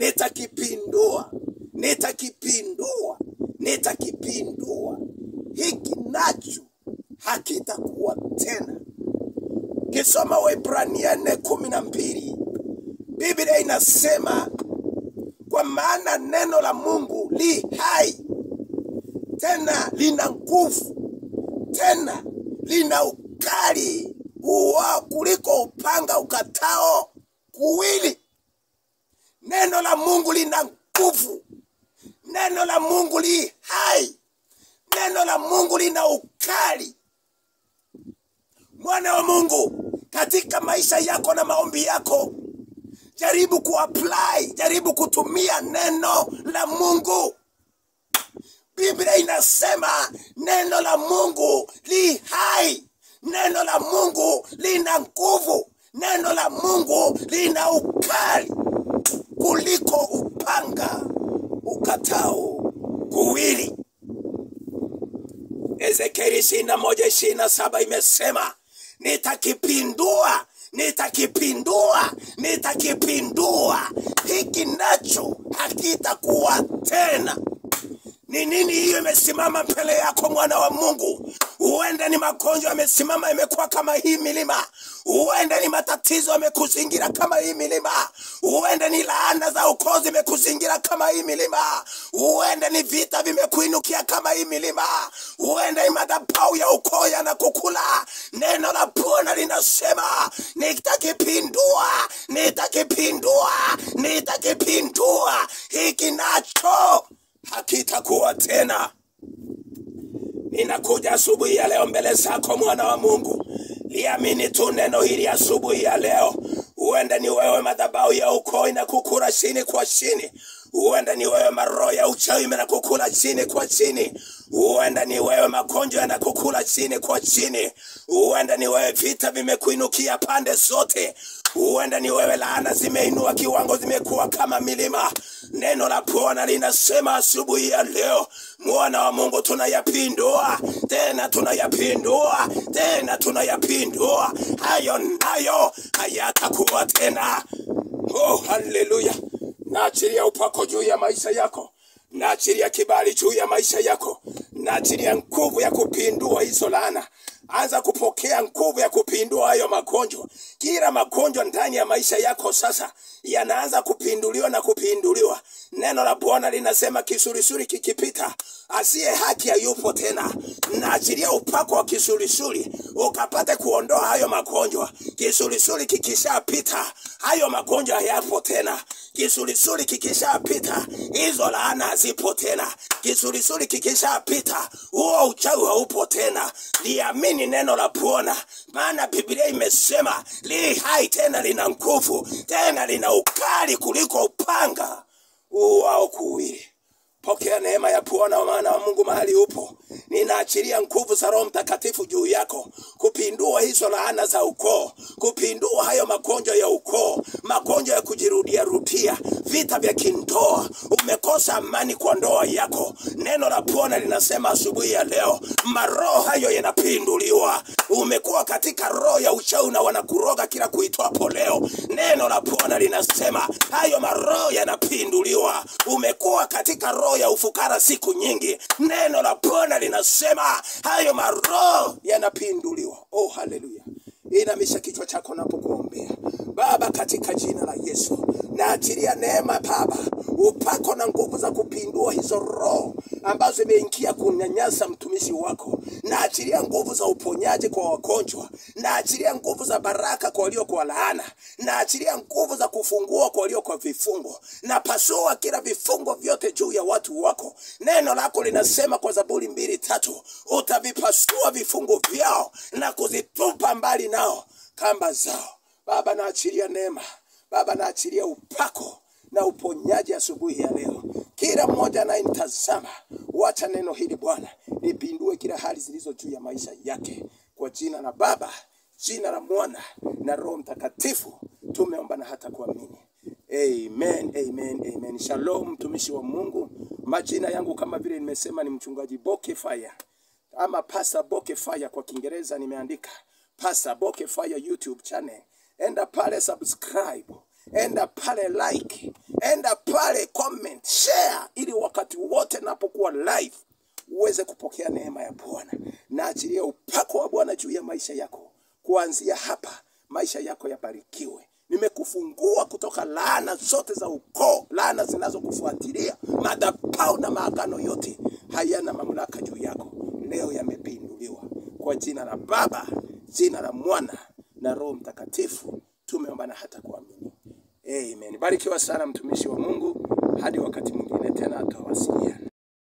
nitakipindua. Hiki nacho hakitakuwa tena. Kisoma Waebrania 4:12, Biblia inasema, kwa maana neno la Mungu li hai, tena lina nguvu, tena lina ukali kuliko upanga ukatao kuwili. Neno la Mungu lina nguvu, neno la Mungu li hai, neno la Mungu lina ukali. Mwana wa Mungu, katika maisha yako na maombi yako, jaribu kuapply, jaribu kutumia neno la Mungu. Biblia inasema neno la Mungu li hai, neno la Mungu lina nguvu, neno la Mungu lina ukali kuliko upanga ukatao kuwili. Ezekieli 21:27 imesema, nitakipindua. Hiki nacho hakitakuwa tena. Ni nini hiyo imesimama mbele yako, mwana wa Mungu? Huenda ni magonjwa yamesimama, imekuwa kama hii milima. Huenda ni matatizo yamekuzingira kama hii milima. Huenda ni laana za ukoo zimekuzingira kama hii milima. Huenda ni vita vimekuinukia kama hii milima. Huenda ni madhabahu ya ukoo yanakukula. Neno la Bwana linasema, nitakipindua. Hiki nacho hakitakuwa tena. Ninakuja asubuhi ya leo mbele zako, mwana wa Mungu. Liamini tu neno hili asubuhi ya leo. Huenda ni wewe madhabahu ya ukoo inakukula chini kwa chini. Huenda ni wewe maroho ya uchawi yanakukula chini kwa chini. Huenda ni wewe magonjwa yanakukula chini kwa chini. Huenda ni wewe vita vimekuinukia pande zote. Huenda ni wewe laana zimeinua kiwango, zimekuwa kama milima. Neno la Bwana linasema asubuhi ya leo, mwana wa Mungu, tunayapindua. Hayo nayo hayatakuwa tena. Oh, haleluya. Naachilia upako juu ya maisha yako. Naachilia kibali juu ya maisha yako. Naachilia nguvu ya kupindua hizo laana. Anza kupokea nguvu ya kupindua hayo magonjwa. Kila magonjwa ndani ya maisha yako sasa yanaanza kupinduliwa. Neno la Bwana linasema, kisulisuli kikipita, asiye haki hayupo tena. Naachilia upako wa kisulisuli ukapate kuondoa hayo magonjwa. Kisulisuli kikishapita, hayo magonjwa hayapo tena. Kisulisuli kikishapita, hizo laana hazipo tena. Kisulisuli kikishapita, huo uchawi haupo tena. Liamini neno la Bwana, maana Biblia imesema li hai, tena lina nguvu, tena lina ukali kuliko upanga uwao kuwili. Pokea neema ya Bwana, maana wa Mungu mahali upo. Ninaachilia nguvu za Roho Mtakatifu juu yako, kupindua hizo laana za ukoo, kupindua hayo magonjwa ya ukoo, magonjwa ya kujirudia, vita vya kindoa. Umekosa amani kwa ndoa yako. Neno la Bwana linasema asubuhi ya leo, maroho hayo yanapinduliwa. Umekuwa katika roho ya uchawi na wanakuroga kila kuitwapo leo. Neno la Bwana linasema hayo maroho yanapinduliwa. Umekuwa katika roho ya ufukara siku nyingi. Neno la Bwana linasema hayo maroho yanapinduliwa. Oh, haleluya. Inamisha kichwa chako napokuombea. Baba, katika jina la Yesu, naachilia neema Baba, upako na nguvu za kupindua hizo roho ambazo zimeingia kunyanyasa mtumishi wako. Naachilia nguvu za uponyaji kwa wagonjwa. Naachilia nguvu za baraka kwa walio kwa laana. Naachilia nguvu za kufungua kwa walio kwa vifungo. Napasua kila vifungo vyote juu ya watu wako. Neno lako linasema kwa Zaburi 2:3, utavipasua vifungo vyao na kuzitupa mbali nao kamba zao. Baba, naachilia neema. Baba, naachilia upako na uponyaji asubuhi ya leo. Kila mmoja anayenitazama, wacha neno hili Bwana lipindue kila hali zilizo juu ya maisha yake. Kwa jina la Baba, jina la Mwana na Roho Mtakatifu tumeomba na hata kuamini. Amen, amen, amen. Shalom mtumishi wa Mungu. Majina yangu kama vile nimesema ni mchungaji Boke Fire, ama Pastor Boke Fire kwa Kiingereza nimeandika Pastor Boke Fire YouTube channel. Enda pale subscribe, enda pale like, enda pale ukaweze kupokea neema ya Bwana. Naachilia upako wa Bwana juu ya maisha yako. Kuanzia hapa maisha yako yabarikiwe. Nimekufungua kutoka laana zote za ukoo, laana zinazokufuatilia, madhabahu na maagano yote hayana mamlaka juu yako. Leo yamepinduliwa kwa jina la Baba, jina la Mwana na Roho Mtakatifu. Tumeomba na hata kuamini. Amen. Barikiwa sana mtumishi wa Mungu. Hadi wakati mwingine tena tutawasiliana.